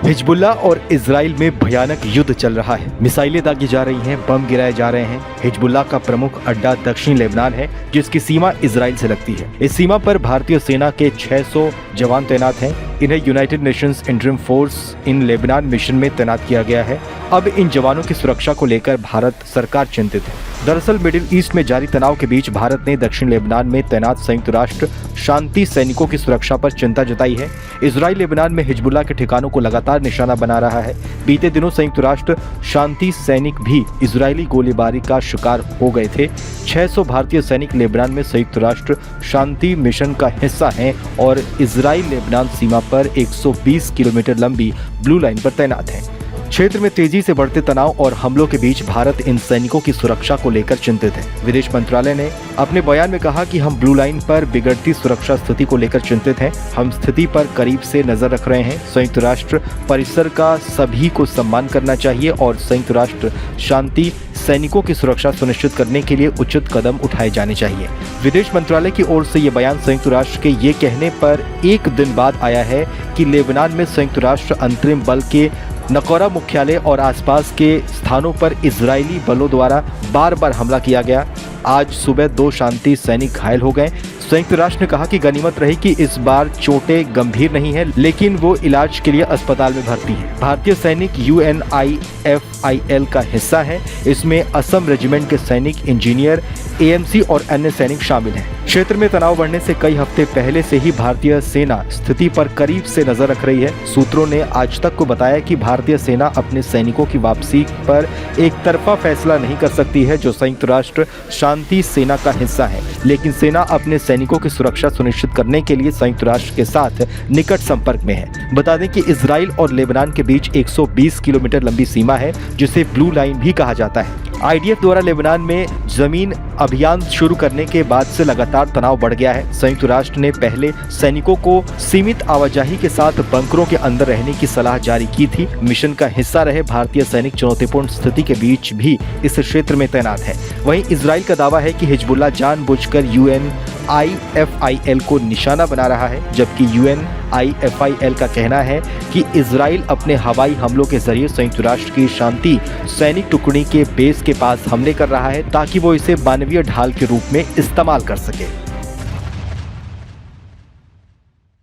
Hezbollah और Israel में भयानक युद्ध चल रहा है। मिसाइलें दागी जा रही हैं, बम गिराए जा रहे हैं। हिजबुल्ला का प्रमुख अड्डा दक्षिण लेबनान है, जिसकी सीमा इजराइल से लगती है। इस सीमा पर भारतीय सेना के 600 जवान तैनात हैं। इन्हें United Nations interim force in Lebanon mission में तैनात किया गया है। अब इन जवानों की सुरक्षा को लेकर भारत सरकार चिंतित है। दरअसल मिडिल ईस्ट में जारी तनाव के बीच भारत ने दक्षिण लेबनान में तैनात संयुक्त राष्ट्र शांति सैनिकों की सुरक्षा पर चिंता जताई है। इजराइल लेबनान में हिजबुल्ला के ठिकानों को लगातार निशाना बना रहा है। बीते दिनों संयुक्त राष्ट्र शांति सैनिक भी इजरायली गोलीबारी का शिकार हो गए थे। 600 भारतीय सैनिक लेबनान में संयुक्त राष्ट्र शांति मिशन का हिस्सा हैं और इजराइल लेबनान सीमा पर 120 किलोमीटर लंबी ब्लू लाइन पर तैनात हैं। क्षेत्र में तेजी से बढ़ते तनाव और हमलों के बीच भारत इन सैनिकों की सुरक्षा को लेकर चिंतित है। विदेश मंत्रालय ने अपने बयान में कहा कि हम ब्लू लाइन पर बिगड़ती सुरक्षा स्थिति को लेकर चिंतित हैं। हम स्थिति पर करीब से नजर रख रहे हैं। संयुक्त राष्ट्र परिसर का सभी को सम्मान करना चाहिए और संयुक्त राष्ट्र शांति सैनिकों की सुरक्षा सुनिश्चित करने के लिए उचित कदम उठाए जाने चाहिए। विदेश मंत्रालय की ओर से ये बयान संयुक्त राष्ट्र के ये कहने पर एक दिन बाद आया है कि लेबनान में संयुक्त राष्ट्र अंतरिम बल के नकोरा मुख्यालय और आसपास के स्थानों पर इजरायली बलों द्वारा बार बार हमला किया गया। आज सुबह 2 शांति सैनिक घायल हो गए। संयुक्त राष्ट्र ने कहा कि गनीमत रही कि इस बार चोटें गंभीर नहीं है, लेकिन वो इलाज के लिए अस्पताल में भर्ती है। भारतीय सैनिक UNIFIL का हिस्सा है। इसमें असम रेजिमेंट के सैनिक, इंजीनियर, AMC और अन्य सैनिक शामिल हैं। क्षेत्र में तनाव बढ़ने से कई हफ्ते पहले से ही भारतीय सेना स्थिति पर करीब से नजर रख रही है। सूत्रों ने आज तक को बताया कि भारतीय सेना अपने सैनिकों की वापसी पर एक तरफा फैसला नहीं कर सकती है, जो संयुक्त राष्ट्र शांति सेना का हिस्सा है। लेकिन सेना अपने सैनिकों की सुरक्षा सुनिश्चित करने के लिए संयुक्त राष्ट्र के साथ निकट संपर्क में है। बता दें कि इजराइल और लेबनान के बीच 120 किलोमीटर लंबी सीमा है, जिसे ब्लू लाइन भी कहा जाता है। IDF द्वारा लेबनान में जमीन अभियान शुरू करने के बाद से लगातार तनाव बढ़ गया है। संयुक्त राष्ट्र ने पहले सैनिकों को सीमित आवाजाही के साथ बंकरों के अंदर रहने की सलाह जारी की थी। मिशन का हिस्सा रहे भारतीय सैनिक चुनौतीपूर्ण स्थिति के बीच भी इस क्षेत्र में तैनात है। वहीं इजराइल का दावा है कि हिजबुल्ला जानबूझकर UNIFIL को निशाना बना रहा है, जबकि UNIFIL का कहना है कि इजराइल अपने हवाई हमलों के जरिए संयुक्त राष्ट्र की शांति सैनिक टुकड़ी के बेस के पास हमले कर रहा है, ताकि वो इसे मानवीय ढाल के रूप में इस्तेमाल कर सके।